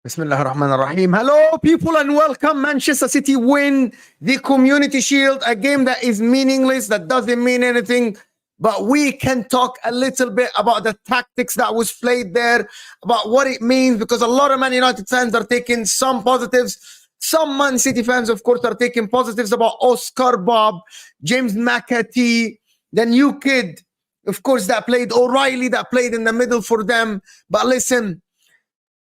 Bismillah ar-Rahman ar-Rahim. Hello, people, and welcome. Manchester City win the Community Shield, a game that is meaningless, that doesn't mean anything. But we can talk a little bit about the tactics that was played there, about what it means, because a lot of Man United fans are taking some positives. Some Man City fans, of course, are taking positives about Oscar Bob, James McAtee, the new kid, of course, that played, O'Reilly, that played in the middle for them. But listen,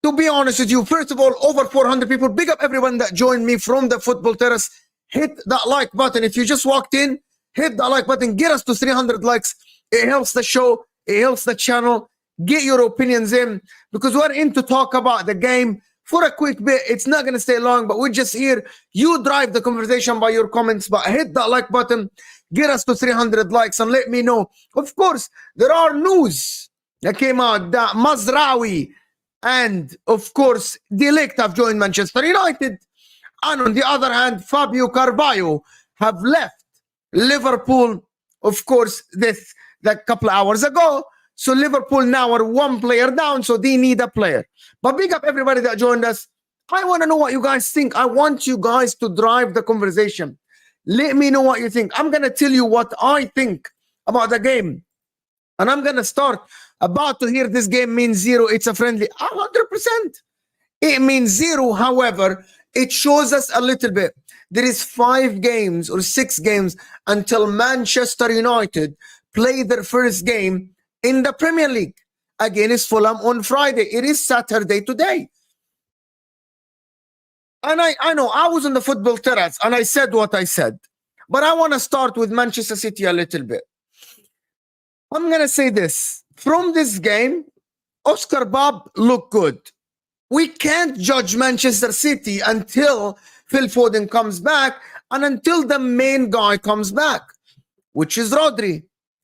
to be honest with you, first of all, over 400 people. Big up everyone that joined me from the football terrace. Hit that like button. If you just walked in, hit that like button. Get us to 300 likes. It helps the show. It helps the channel. Get your opinions in, because we're in to talk about the game for a quick bit. It's not going to stay long, but we're just here. You drive the conversation by your comments, but hit that like button. Get us to 300 likes and let me know. Of course, there are news that came out that Mazraoui and, of course, Ligt have joined Manchester United. And on the other hand, Fabio Carvalho have left Liverpool, of course, that couple of hours ago. So Liverpool now are one player down, so they need a player. But big up everybody that joined us. I want to know what you guys think. I want you guys to drive the conversation. Let me know what you think. I'm going to tell you what I think about the game. And I'm going to start. About to hear this game means 0. It's a friendly. 100%. It means 0. However, it shows us a little bit. There is 5 games or 6 games until Manchester United play their first game in the Premier League against Fulham on Friday. It is Saturday today. And I know I was on the football terrace and I said what I said. But I want to start with Manchester City a little bit. I'm going to say this. From this game, Oscar Bob looked good. We can't judge Manchester City until Phil Foden comes back and until the main guy comes back, which is Rodri.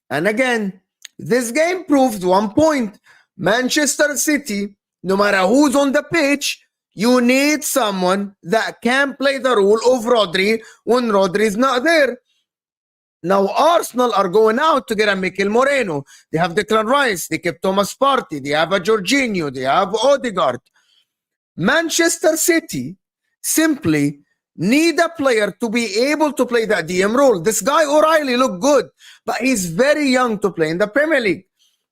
And again, this game proved one point. Manchester City, no matter who's on the pitch, you need someone that can play the role of Rodri when Rodri is not there. Now, Arsenal are going out to get a Mikel Moreno. They have Declan Rice. They kept Thomas Partey. They have a Jorginho. They have Odegaard. Manchester City simply need a player to be able to play that DM role. This guy O'Reilly looked good, but he's very young to play in the Premier League.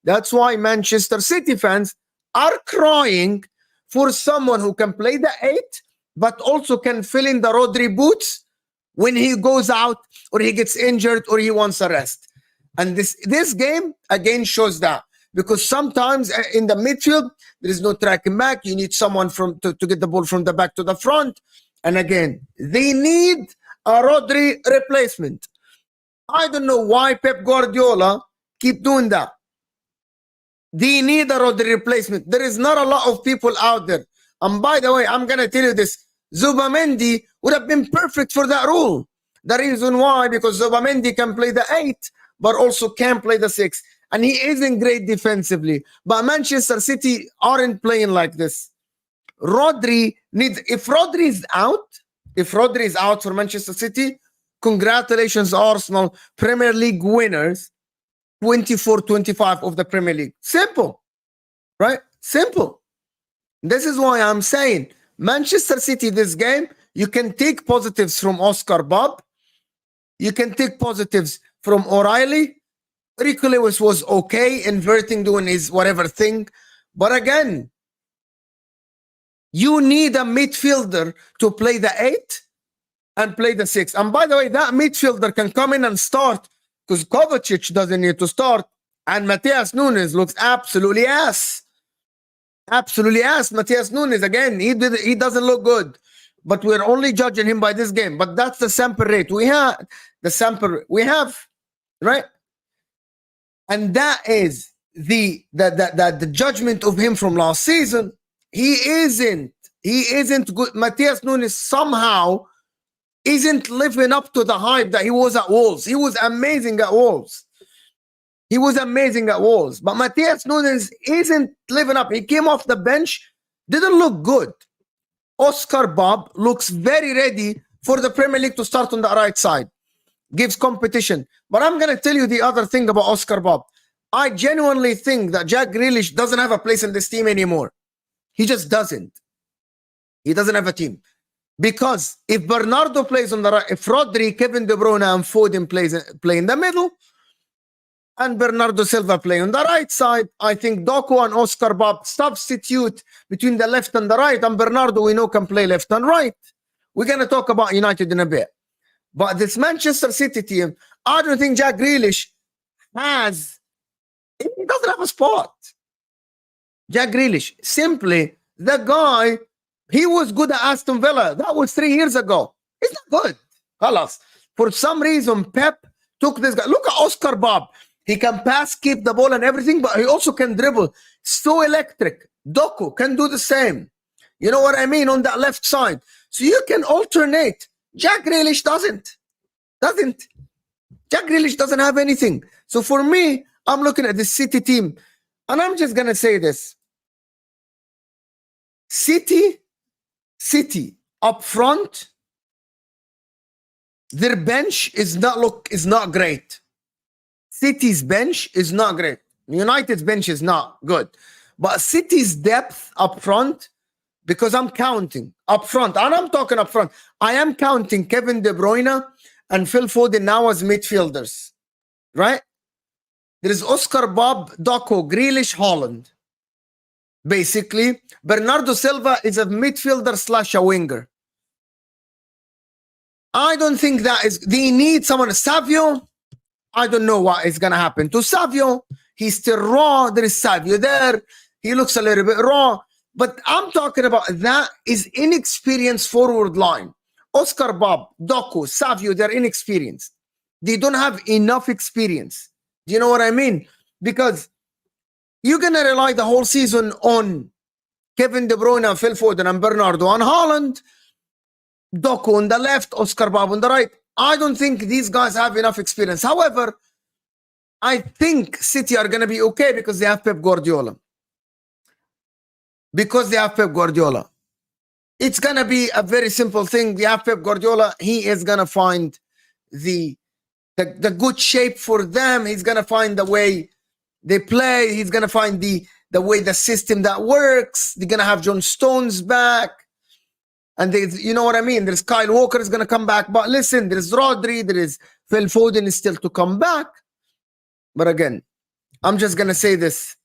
That's why Manchester City fans are crying for someone who can play the 8, but also can fill in the Rodri boots when he goes out or he gets injured or he wants a rest. And this game again shows that, because sometimes in the midfield there is no tracking back. You need someone to get the ball from the back to the front. And again, they need a Rodri replacement. I don't know why Pep Guardiola keep doing that. They need a Rodri replacement. There is not a lot of people out there. And by the way, I'm going to tell you this. Zubamendi would have been perfect for that role. The reason why, because Zubamendi can play the 8, but also can play the 6. And he isn't great defensively. But Manchester City aren't playing like this. Rodri needs, if Rodri is out for Manchester City, congratulations, Arsenal, Premier League winners, 24-25 of the Premier League. Simple, right? Simple. This is why I'm saying Manchester City, this game, you can take positives from Oscar Bob. You can take positives from O'Reilly. Rico Lewis was okay, inverting, doing his whatever thing. But again, you need a midfielder to play the 8 and play the 6. And by the way, that midfielder can come in and start, because Kovacic doesn't need to start. And Matheus Nunes looks absolutely ass. Absolutely ass. Matheus Nunes, again, he doesn't look good. But we're only judging him by this game. But that's the sample rate. We have the sample we have, right? And that is the judgment of him from last season. He isn't good. Matheus Nunes somehow isn't living up to the hype that he was at Wolves. He was amazing at Wolves. He was amazing at Wolves. But Matheus Nunes isn't living up. He came off the bench, didn't look good. Oscar Bob looks very ready for the Premier League to start on the right side. Gives competition. But I'm going to tell you the other thing about Oscar Bob. I genuinely think that Jack Grealish doesn't have a place in this team anymore. He just doesn't. He doesn't have a team. Because if Bernardo plays on the right, if Rodri, Kevin De Bruyne and Foden play in the middle, and Bernardo Silva play on the right side, I think Doku and Oscar Bob substitute between the left and the right, and Bernardo, we know, can play left and right. We're going to talk about United in a bit. But this Manchester City team, I don't think Jack Grealish he doesn't have a spot. Jack Grealish, simply, the guy, he was good at Aston Villa. That was 3 years ago. He's not good. Halas. For some reason, Pep took this guy. Look at Oscar Bob. He can pass, keep the ball and everything, but he also can dribble. So electric. Doku can do the same. You know what I mean? On that left side. So you can alternate. Jack Grealish doesn't. Jack Grealish doesn't have anything. So for me, I'm looking at the City team, and I'm just going to say this. City up front, their bench is not great. City's bench is not great. United's bench is not good. But City's depth up front, because I'm counting up front, and I'm talking up front, I am counting Kevin De Bruyne and Phil Foden now as midfielders, right? There is Oscar Bob, Doku, Grealish, Haaland. Basically, Bernardo Silva is a midfielder / a winger. I don't think that is... They need someone. Savio, I don't know what is going to happen to Savio. He's still raw. There is Savio there. He looks a little bit raw. But I'm talking about that is inexperienced forward line. Oscar Bob, Doku, Savio, they're inexperienced. They don't have enough experience. Do you know what I mean? Because you're going to rely the whole season on Kevin De Bruyne, Phil Foden, and Bernardo, and Haaland. Doku on the left, Oscar Bob on the right. I don't think these guys have enough experience. However, I think City are going to be okay because they have Pep Guardiola. Because they have Pep Guardiola. It's going to be a very simple thing. They have Pep Guardiola. He is going to find the good shape for them. He's going to find the way they play. He's going to find the way the system that works. They're going to have John Stones back. And you know what I mean? There's Kyle Walker is going to come back. But listen, there's Rodri. There is Phil Foden is still to come back. But again, I'm just going to say this.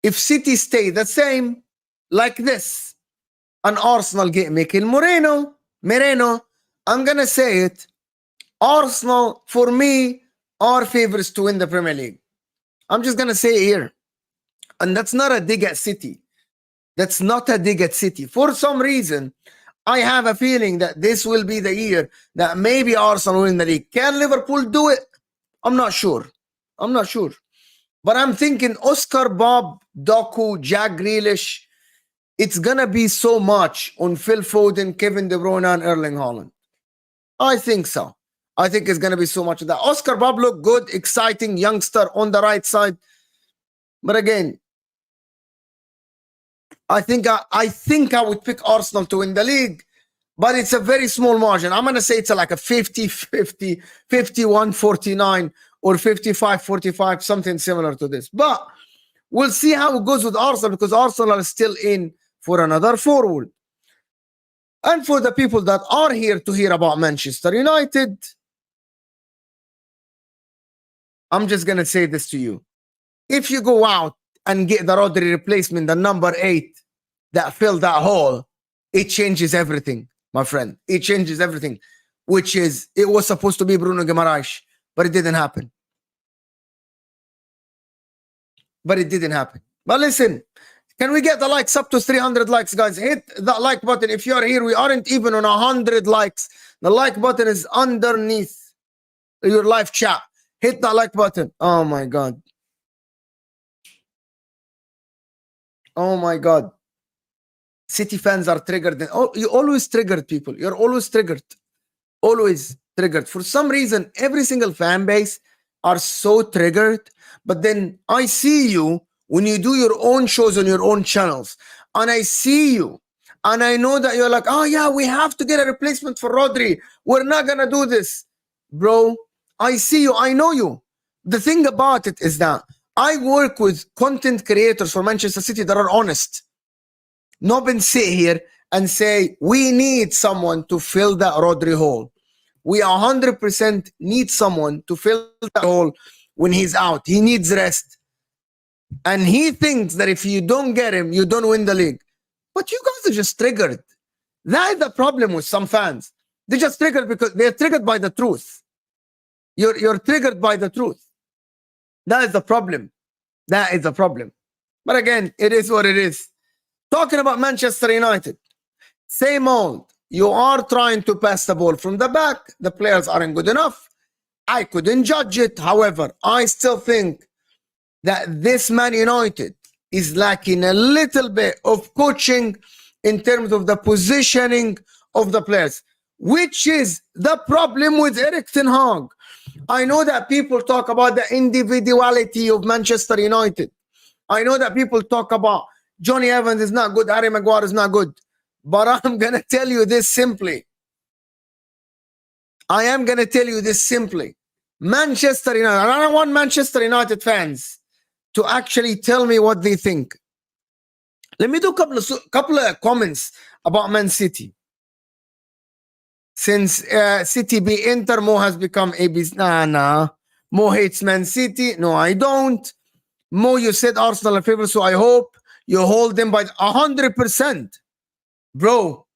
If City stay the same, like this, and Arsenal get Mikel Moreno, I'm going to say it. Arsenal, for me, are favorites to win the Premier League. I'm just going to say it here. And that's not a dig at City. That's not a dig at City. For some reason, I have a feeling that this will be the year that maybe Arsenal win the league. Can Liverpool do it? I'm not sure. But I'm thinking Oscar Bob, Doku, Jack Grealish, it's going to be so much on Phil Foden, Kevin De Bruyne, and Erling Haaland. I think so. I think it's going to be so much of that. Oscar Bob looked good, exciting, youngster on the right side. But again, I think I would pick Arsenal to win the league, but it's a very small margin. I'm going to say it's like a 50-50, 51-49, or 55-45, something similar to this. But we'll see how it goes with Arsenal, because Arsenal are still in for another forward. And for the people that are here to hear about Manchester United, I'm just going to say this to you. If you go out and get the Rodri replacement, the number 8 that filled that hole, it changes everything, my friend. It changes everything, which is, it was supposed to be Bruno Guimaraes, but it didn't happen. But listen, can we get the likes up to 300 likes, guys? Hit that like button. If you're here, we aren't even on 100 likes. The like button is underneath your live chat. Hit that like button. Oh my God. Oh my God. City fans are triggered. Oh, you always triggered, people. You're always triggered. Always triggered. For some reason, every single fan base are so triggered. But then I see you when you do your own shows on your own channels. And I see you. And I know that you're like, oh yeah, we have to get a replacement for Rodri. We're not going to do this. Bro, I see you. I know you. The thing about it is that I work with content creators for Manchester City that are honest. Not been sit here and say, we need someone to fill that Rodri hole. We 100% need someone to fill that hole when he's out. He needs rest. And he thinks that if you don't get him, you don't win the league. But you guys are just triggered. That is the problem with some fans. They're just triggered because they're triggered by the truth. You're triggered by the truth. That is the problem. That is the problem. But again, it is what it is. Talking about Manchester United, same old. You are trying to pass the ball from the back. The players aren't good enough. I couldn't judge it. However, I still think that this Man United is lacking a little bit of coaching in terms of the positioning of the players, which is the problem with Erik ten Hag. I know that people talk about the individuality of Manchester United. I know that people talk about Johnny Evans is not good, Harry Maguire is not good. But I'm going to tell you this simply. I am going to tell you this simply. Manchester United, I don't want Manchester United fans to actually tell me what they think. Let me do a couple of comments about Man City. Since City beat Inter, Mo has become ABC. Nah. Mo hates Man City. No, I don't. Mo, you said Arsenal are favorite, so I hope you hold them by 100%. Bro,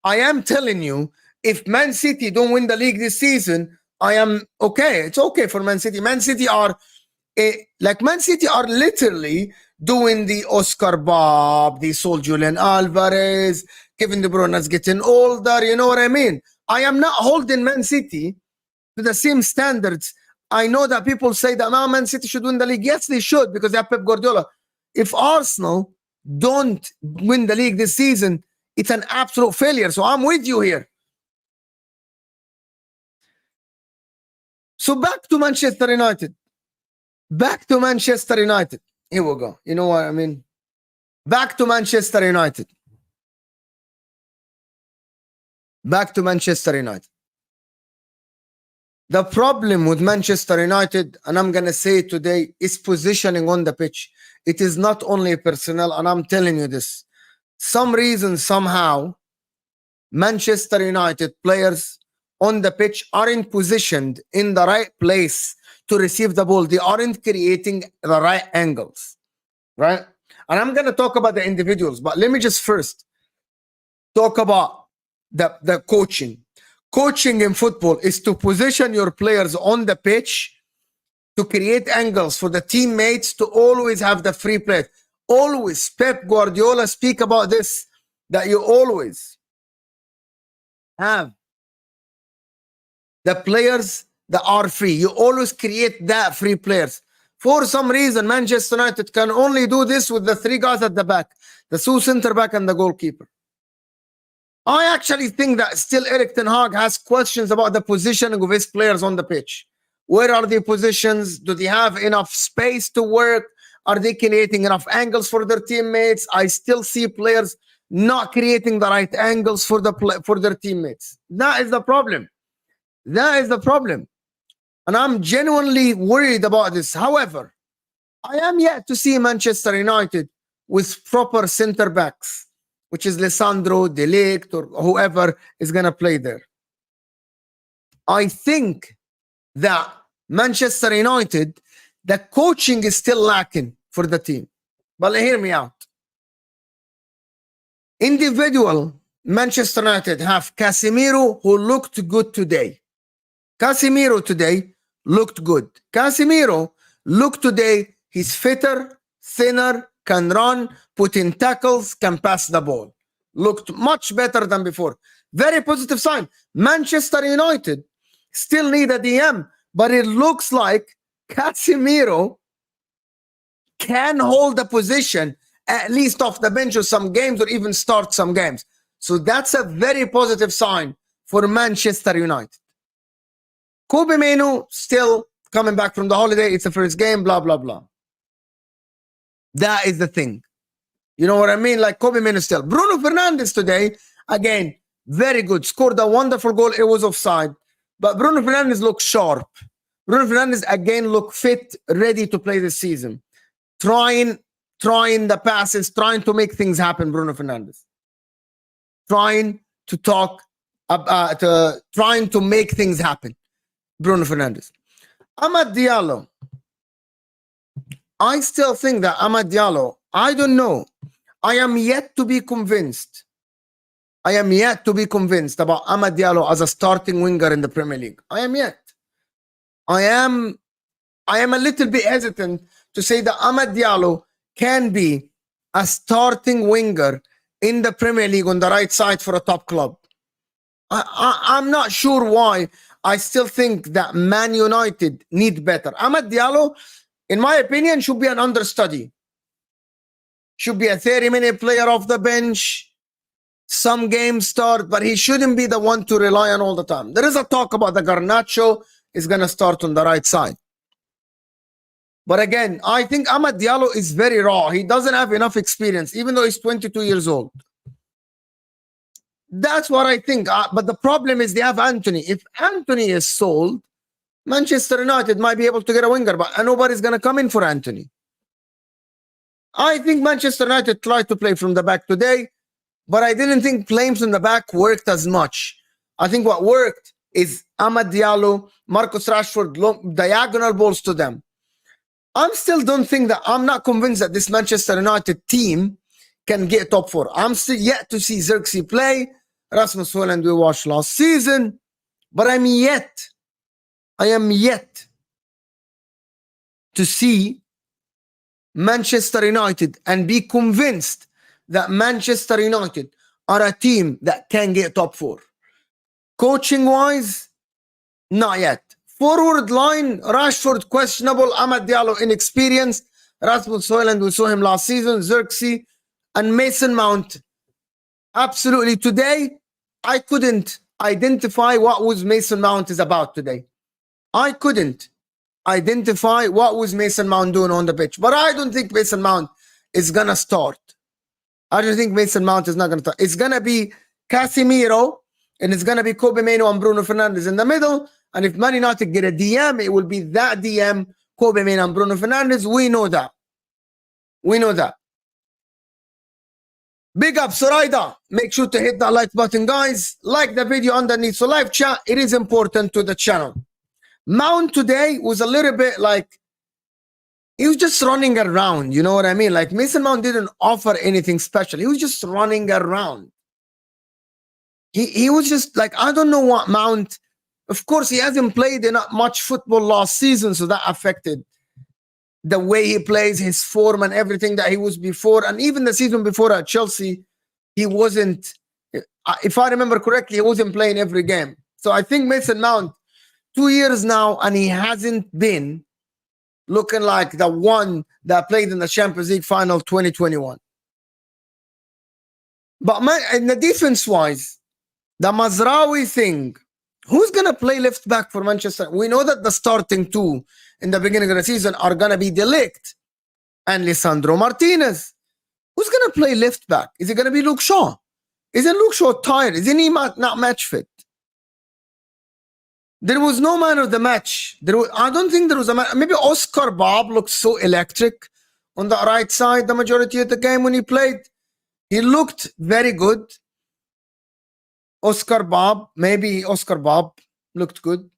I am telling you, if Man City don't win the league this season, I am okay. It's okay for Man City. Man City are literally doing the Oscar Bob, the Sol Julian Alvarez, Kevin De Bruyne is getting older. You know what I mean? I am not holding Man City to the same standards. I know that people say that now Man City should win the league. Yes, they should, because they have Pep Guardiola. If Arsenal don't win the league this season, it's an absolute failure. So I'm with you here. So back to Manchester United. Back to Manchester United. Here we go. You know what I mean? Back to Manchester United. Back to Manchester United. The problem with Manchester United, and I'm going to say it today, is positioning on the pitch. It is not only personnel, and I'm telling you this. Some reason, somehow, Manchester United players on the pitch aren't positioned in the right place to receive the ball. They aren't creating the right angles, right? And I'm going to talk about the individuals, but let me just first talk about the coaching. Coaching in football is to position your players on the pitch to create angles for the teammates to always have the free play. Always, Pep Guardiola speak about this, that you always have the players that are free. You always create that free players. For some reason, Manchester United can only do this with the three guys at the back, the two center back and the goalkeeper. I actually think that still Erik ten Hag has questions about the positioning of his players on the pitch. Where are the positions? Do they have enough space to work? Are they creating enough angles for their teammates? I still see players not creating the right angles for their teammates. That is the problem. That is the problem. And I'm genuinely worried about this. However, I am yet to see Manchester United with proper center backs, which is Lisandro, Ligt, or whoever is going to play there. I think that Manchester United, the coaching is still lacking for the team. But hear me out. Individual, Manchester United have Casemiro, who looked good today. Casemiro today looked good. Casemiro looked today, he's fitter, thinner, can run, put in tackles, can pass the ball. Looked much better than before. Very positive sign. Manchester United still need a DM, but it looks like Casemiro can hold the position at least off the bench of some games or even start some games. So that's a very positive sign for Manchester United. Kobbie Mainoo still coming back from the holiday. It's the first game, blah, blah, blah. That is the thing. You know what I mean? Like Kobbie Mainoo still. Bruno Fernandes today, again, very good. Scored a wonderful goal. It was offside. But Bruno Fernandes looked sharp. Bruno Fernandes, again, looked fit, ready to play this season. Trying the passes, trying to make things happen, Bruno Fernandes. Trying to talk, trying to make things happen, Bruno Fernandes. Amad Diallo. I still think that Amad Diallo, I don't know. I am yet to be convinced. I am yet to be convinced about Amad Diallo as a starting winger in the Premier League. I am yet. I am a little bit hesitant to say that Amad Diallo can be a starting winger in the Premier League on the right side for a top club. I'm not sure why. I still think that Man United need better. Amad Diallo, in my opinion, should be an understudy. Should be a 30-minute player off the bench. Some games start, but he shouldn't be the one to rely on all the time. There is a talk about the Garnacho is going to start on the right side. But again, I think Amad Diallo is very raw. He doesn't have enough experience, even though he's 22 years old. That's what I think. But the problem is they have Anthony. If Anthony is sold, Manchester United might be able to get a winger, but nobody's going to come in for Anthony. I think Manchester United tried to play from the back today, but I didn't think playing from the back worked as much. I think what worked is Amad Diallo, Marcus Rashford, diagonal balls to them. I'm not convinced that this Manchester United team can get top four. I'm still yet to see Xerxes play. Rasmus Højlund we watched last season. But I am yet to see Manchester United and be convinced that Manchester United are a team that can get top four. Coaching-wise, not yet. Forward line, Rashford questionable, Amad Diallo inexperienced, Rasmus Højlund, we saw him last season, Xerxes, and Mason Mount. Absolutely. Today, I couldn't identify what was Mason Mount is about today. I couldn't identify what was Mason Mount doing on the pitch. But I don't think Mason Mount is going to start. I don't think Mason Mount is not going to start. It's going to be Casemiro, and it's going to be Kobe Mainoo and Bruno Fernandes in the middle. And if Man United get a DM, it will be that DM, Kobe Mainoo and Bruno Fernandes. We know that. We know that. Big up, Zoraida. Make sure to hit that like button, guys. Like the video underneath. So live chat, it is important to the channel. Mount today was a little bit like, he was just running around. You know what I mean? Like Mason Mount didn't offer anything special. He was just running around. He was just like, I don't know what Mount, of course, he hasn't played enough much football last season, so that affected the way he plays, his form and everything that he was before. And even the season before at Chelsea, he wasn't, if I remember correctly, he wasn't playing every game. So I think Mason Mount, 2 years now, and he hasn't been looking like the one that played in the Champions League final 2021. But man, in the defense-wise, the Mazraoui thing, who's going to play left back for Manchester? We know that the starting two in the beginning of the season are going to be Ligt and Lisandro Martinez. Who's going to play left back? Is it going to be Luke Shaw? Isn't Luke Shaw tired? Isn't he not match fit? There was no man of the match. I don't think there was a man. Maybe Oscar Bob looked so electric on the right side the majority of the game when he played. He looked very good. Oscar Bob looked good.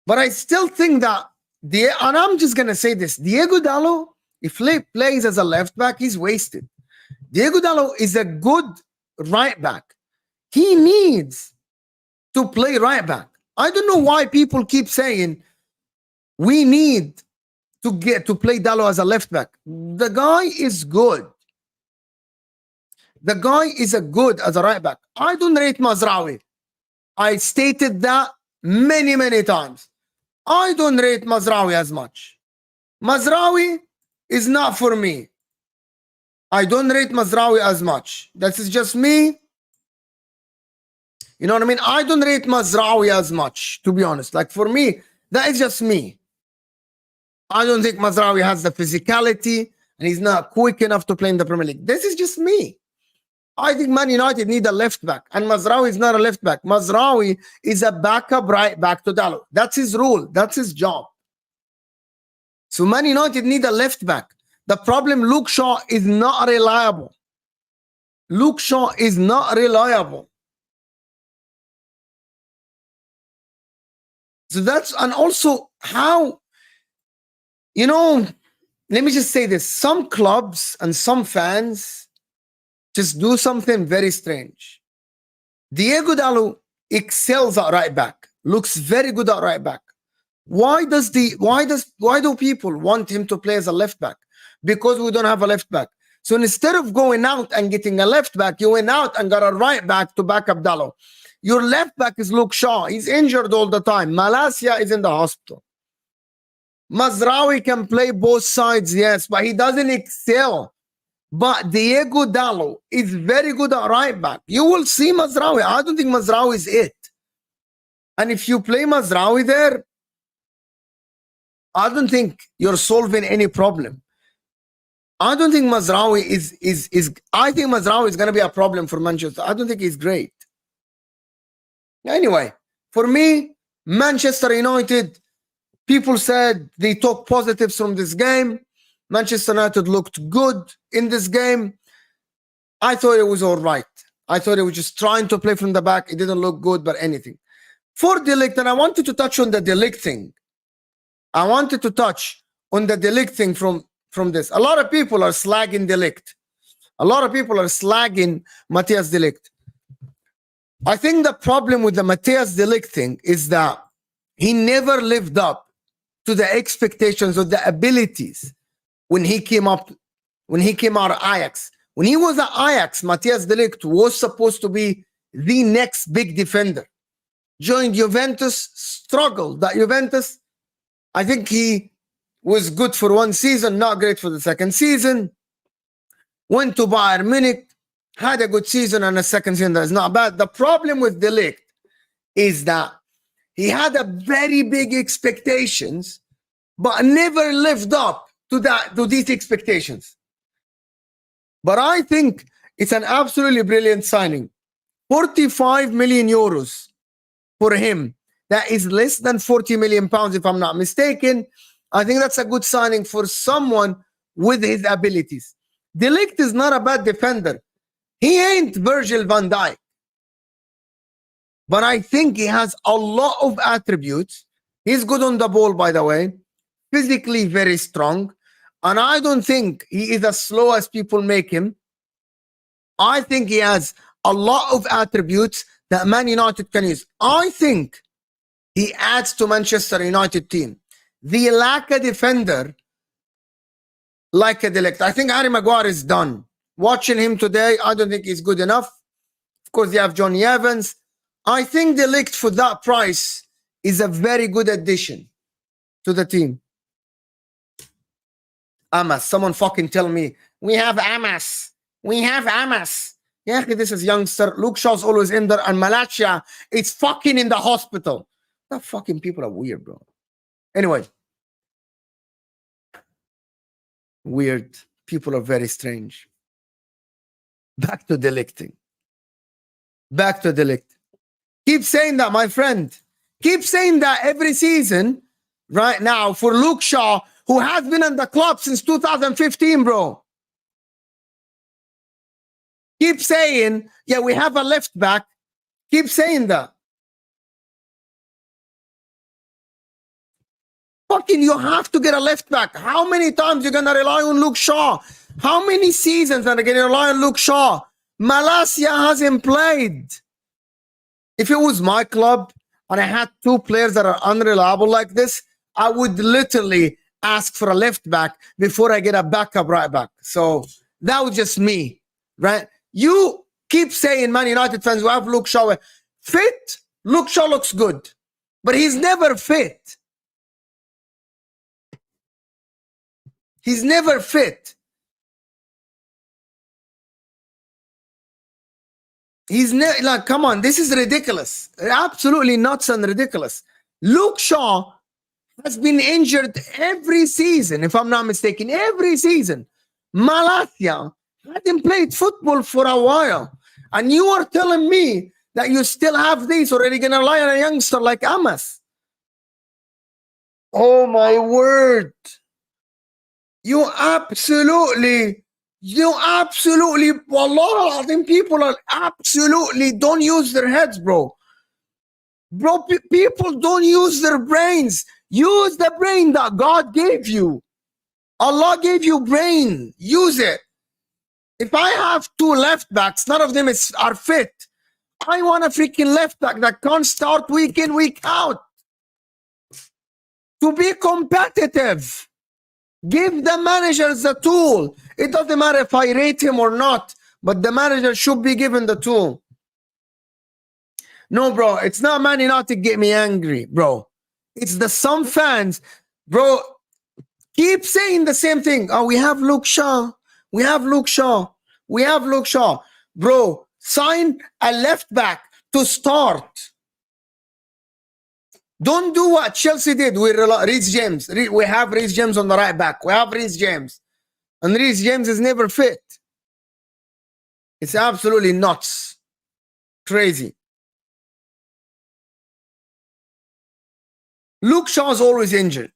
But I still think that, and I'm just going to say this, Diego Dallo, if he plays as a left back, he's wasted. Diego Dallo is a good right back. He needs to play right back. I don't know why people keep saying we need to get to play Dallo as a left back. The guy is good. The guy is a good as a right back. I don't rate Mazraoui. I stated that many, many times. I don't rate Mazraoui as much. Mazraoui is not for me. I don't rate Mazraoui as much. That is just me. You know what I mean? I don't rate Mazraoui as much, to be honest. Like for me, that is just me. I don't think Mazraoui has the physicality and he's not quick enough to play in the Premier League. This is just me. I think Man United need a left back, and Mazraoui is not a left back. Mazraoui is a backup right back to Dallo. That's his role. That's his job. So Man United need a left back. The problem, Luke Shaw is not reliable. Luke Shaw is not reliable. So that's, and also how, you know, let me just say this. Some clubs and some fans just do something very strange. Diego Dallo excels at right back, looks very good at right back. Why do people want him to play as a left back? Because we don't have a left back. So instead of going out and getting a left back, you went out and got a right back to back up Dallo. Your left back is Luke Shaw. He's injured all the time. Malacia is in the hospital. Mazraoui can play both sides, yes, but he doesn't excel. But Diego Dallo is very good at right back. You will see Mazraoui. I don't think Mazraoui is it. And if you play Mazraoui there, I don't think you're solving any problem. I don't think Mazraoui I think Mazraoui is going to be a problem for Manchester. I don't think he's great. Anyway, for me, Manchester United, people said they took positives from this game. Manchester United looked good in this game. I thought it was all right. I thought it was just trying to play from the back. It didn't look good, but anything. For Ligt, and I wanted to touch on the Ligt thing. I wanted to touch on the Ligt thing from this. A lot of people are slagging Ligt. A lot of people are slagging Matthias Ligt. I think the problem with the Matthias Ligt thing is that he never lived up to the expectations of the abilities when he came out of Ajax. When he was at Ajax, Matthias Ligt was supposed to be the next big defender. Joined Juventus, struggled at Juventus. I think he was good for one season, not great for the second season. Went to Bayern Munich, had a good season and a second season that's not bad. The problem with Ligt is that He had a very big expectations, but never lived up to these expectations. But I think it's an absolutely brilliant signing. 45 million euros for him. That is less than 40 million pounds, if I'm not mistaken. I think that's a good signing for someone with his abilities. De Ligt is not a bad defender. He ain't Virgil van Dijk. But I think he has a lot of attributes. He's good on the ball, by the way. Physically very strong. And I don't think he is as slow as people make him. I think he has a lot of attributes that Man United can use. I think he adds to Manchester United team. They lack a defender like a De Ligt. I think Harry Maguire is done. Watching him today, I don't think he's good enough. Of course, you have Johnny Evans. I think De Ligt for that price is a very good addition to the team. Amas, someone fucking tell me, we have Amas. We have Amas. Yeah, this is youngster. Luke Shaw's always in there, and Malacia is fucking in the hospital. That fucking people are weird, bro. Anyway. Weird. People are very strange. Back to De Ligt. Back to De Ligt. Keep saying that, my friend. Keep saying that every season right now for Luke Shaw, who has been in the club since 2015, bro. Keep saying, yeah, we have a left back. Keep saying that. Fucking, you have to get a left back. How many times you going to rely on Luke Shaw? How many seasons are you going to rely on Luke Shaw? Malacia hasn't played. If it was my club and I had two players that are unreliable like this, I would literally ask for a left back before I get a backup right back. So that was just me, right? You keep saying, Man United fans, we have Luke Shaw fit. Luke Shaw looks good, but he's never fit. He's never fit. He's like, come on, this is ridiculous. Absolutely nuts and ridiculous. Luke Shaw has been injured every season, if I'm not mistaken, every season. Malacia hadn't played football for a while. And you are telling me that you still have this, or are you going to rely on a youngster like Amas? Oh, my word. You absolutely, wallah, I think people are absolutely don't use their heads, bro. Bro, people don't use their brains. Use the brain that God gave you. Allah gave you brain. Use it. If I have two left backs, none of them are fit. I want a freaking left back that can't start week in, week out. To be competitive. Give the managers the tool. It doesn't matter if I rate him or not, but the manager should be given the tool. No, bro, it's not Man United to get me angry, bro. It's the some fans, bro, keep saying the same thing. Oh, we have Luke Shaw. We have Luke Shaw. We have Luke Shaw. Bro, sign a left back to start. Don't do what Chelsea did with Reece James. We have Reece James on the right back. We have Reece James. And Reece James is never fit. It's absolutely nuts. Crazy. Luke Shaw is always injured.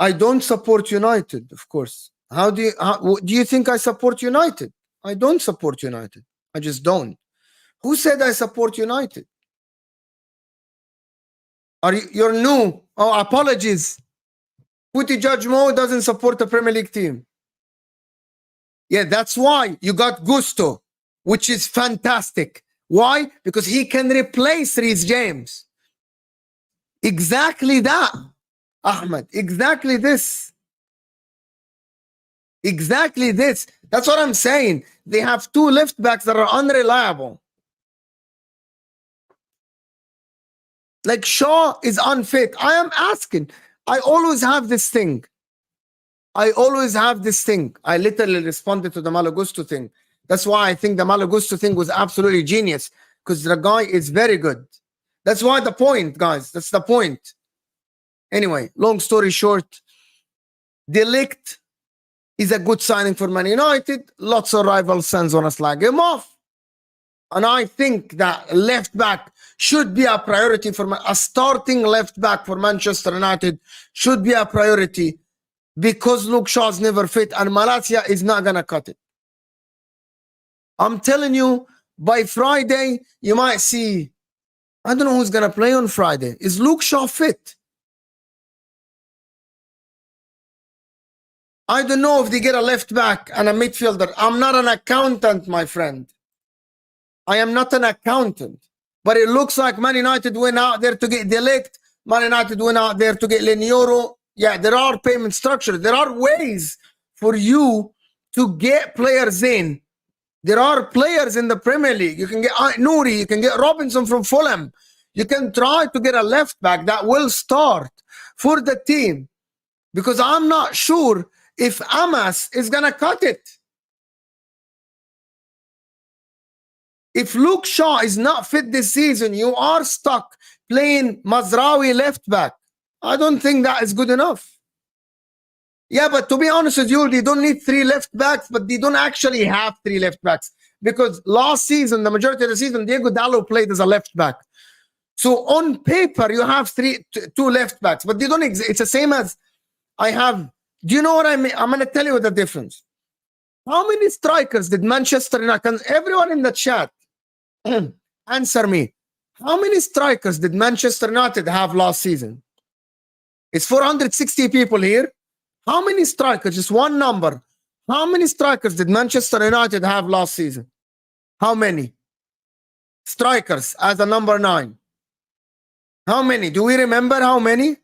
I don't support United, of course. Do you think I support United? I don't support United. I just don't. Who said I support United? You're new? Oh, apologies. Putty JUDGEMO doesn't support the Premier League team. Yeah, that's why you got Gusto, which is fantastic. Why? Because he can replace Reece James. Exactly that, Ahmed. Exactly this. Exactly this. That's what I'm saying. They have two left backs that are unreliable. Like Shaw is unfit. I am asking. I always have this thing. I literally responded to the Malo Gusto thing. That's why I think the Malo Gusto thing was absolutely genius. Because the guy is very good. That's why the point, guys. That's the point. Anyway, long story short, Ligt is a good signing for Man United. Lots of rival fans want to slag him off. And I think that left back should be a priority for a starting left back for Manchester United should be a priority because Luke Shaw's never fit and Malaysia is not going to cut it. I'm telling you, by Friday, you might see, I don't know who's going to play on Friday. Is Luke Shaw fit? I don't know if they get a left back and a midfielder. I'm not an accountant, my friend. I am not an accountant. But it looks like Man United went out there to get Ligt. Man United went out there to get Lenioro. Yeah, there are payment structures. There are ways for you to get players in. There are players in the Premier League. You can get Nouri. You can get Robinson from Fulham. You can try to get a left back that will start for the team. Because I'm not sure if Amas is going to cut it. If Luke Shaw is not fit this season, you are stuck playing Mazraoui left back. I don't think that is good enough. Yeah, but to be honest with you, they don't need 3 left backs, but they don't actually have 3 left backs. Because last season, the majority of the season, Diego Dallo played as a left back. So on paper, you have 2 left backs, but they don't exist. It's the same as I have. Do you know what I mean? I'm going to tell you the difference. How many strikers did Manchester United, everyone in the chat, answer me. How many strikers did Manchester United have last season? It's 460 people here. How many strikers, just one number, how many strikers did Manchester United have last season? How many strikers as a number 9? How many? Do we remember how many?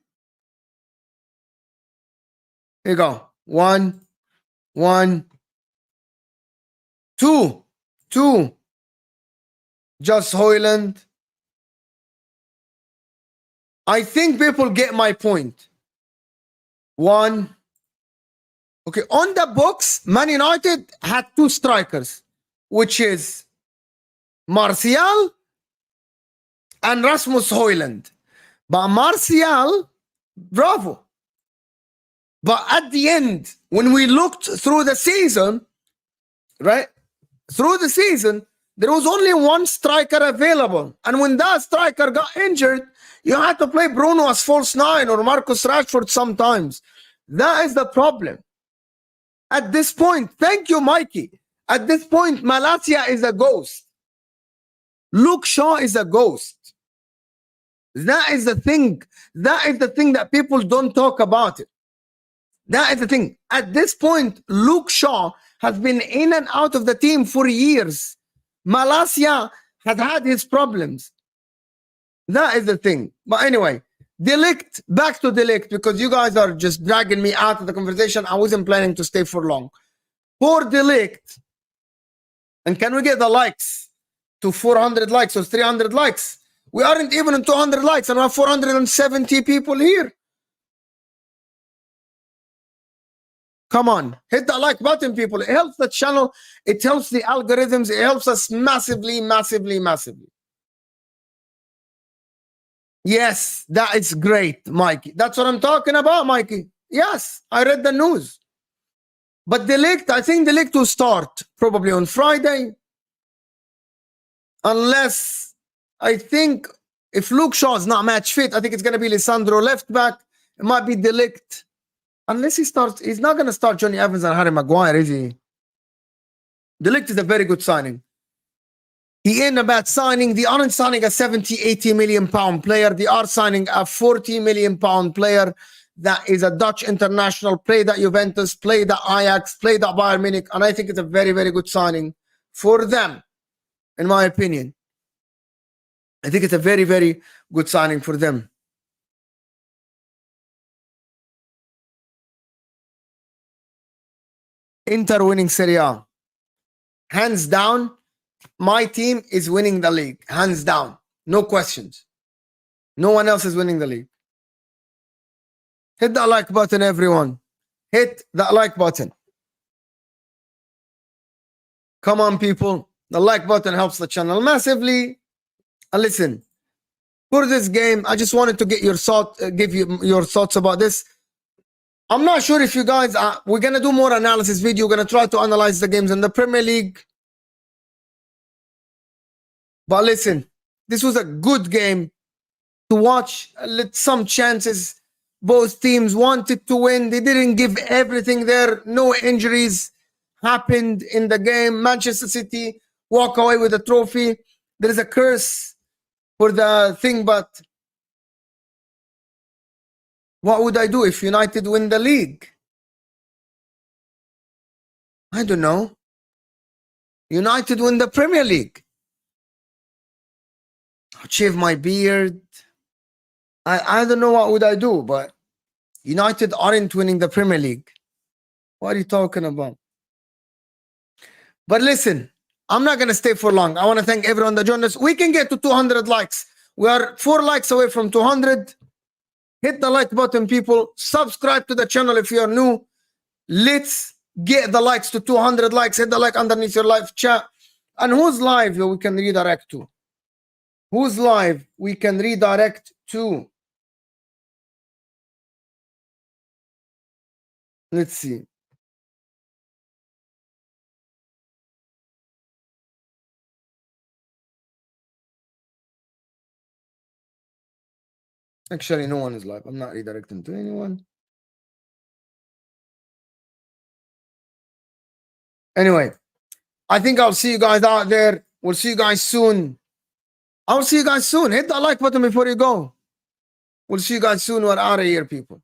Here you go. 1, 2. Just Højlund. I think people get my point. 1. Okay, on the books, Man United had 2 strikers, which is Martial and Rasmus Højlund. But Martial, bravo. But at the end, when we looked through the season, right? Through the season, there was only 1 striker available. And when that striker got injured, you had to play Bruno as false 9 or Marcus Rashford sometimes. That is the problem. At this point, thank you, Mikey. At this point, Malaysia is a ghost. Luke Shaw is a ghost. That is the thing. That is the thing that people don't talk about it. That is the thing. At this point, Luke Shaw has been in and out of the team for years. Malaysia has had his problems. That is the thing. But anyway, Ligt, back to Ligt, because you guys are just dragging me out of the conversation. I wasn't planning to stay for long. For Ligt, and can we get the likes to 400 likes or 300 likes? We aren't even in 200 likes and we have 470 people here. Come on, hit the like button, people. It helps the channel. It helps the algorithms. It helps us massively, massively, massively. Yes, that is great, Mikey. That's what I'm talking about, Mikey. Yes, I read the news. But Ligt, I think Ligt will start probably on Friday. Unless, I think, if Luke Shaw is not match fit, I think it's going to be Lisandro left back. It might be Ligt. Unless he starts, he's not going to start Johnny Evans and Harry Maguire, is he? Ligt is a very good signing. He ain't a bad signing. They aren't signing a 70, 80 million pound player. They are signing a 40 million pound player that is a Dutch international, played at Juventus, played at Ajax, played at Bayern Munich. And I think it's a very, very good signing for them, in my opinion. I think it's a very, very good signing for them. Inter winning Serie A. Hands down, my team is winning the league. Hands down. No questions. No one else is winning the league. Hit that like button, everyone. Hit that like button. Come on, people. The like button helps the channel massively. And listen, for this game. I just wanted to get your give you your thoughts about this. I'm not sure if you guys we're gonna do more analysis video. We're gonna try to analyze the games in the Premier League. But listen, this was a good game to watch. Some chances. Both teams wanted to win. They didn't give everything there. No injuries happened in the game. Manchester City walk away with a trophy. There is a curse for the thing, but what would I do if United win the league? I don't know. United win the Premier League. I'll shave my beard. I don't know what would I do, but United aren't winning the Premier League. What are you talking about? But listen, I'm not going to stay for long. I want to thank everyone that joined us. We can get to 200 likes. We are 4 likes away from 200. Hit the like button, people. Subscribe to the channel if you're new. Let's get the likes to 200 likes. Hit the like underneath your live chat. And who's live we can redirect to? Who's live we can redirect to? Let's see. Actually, no one is live. I'm not redirecting to anyone. Anyway, I think I'll see you guys out there. We'll see you guys soon. I'll see you guys soon. Hit that like button before you go. We'll see you guys soon. We're out of here, people.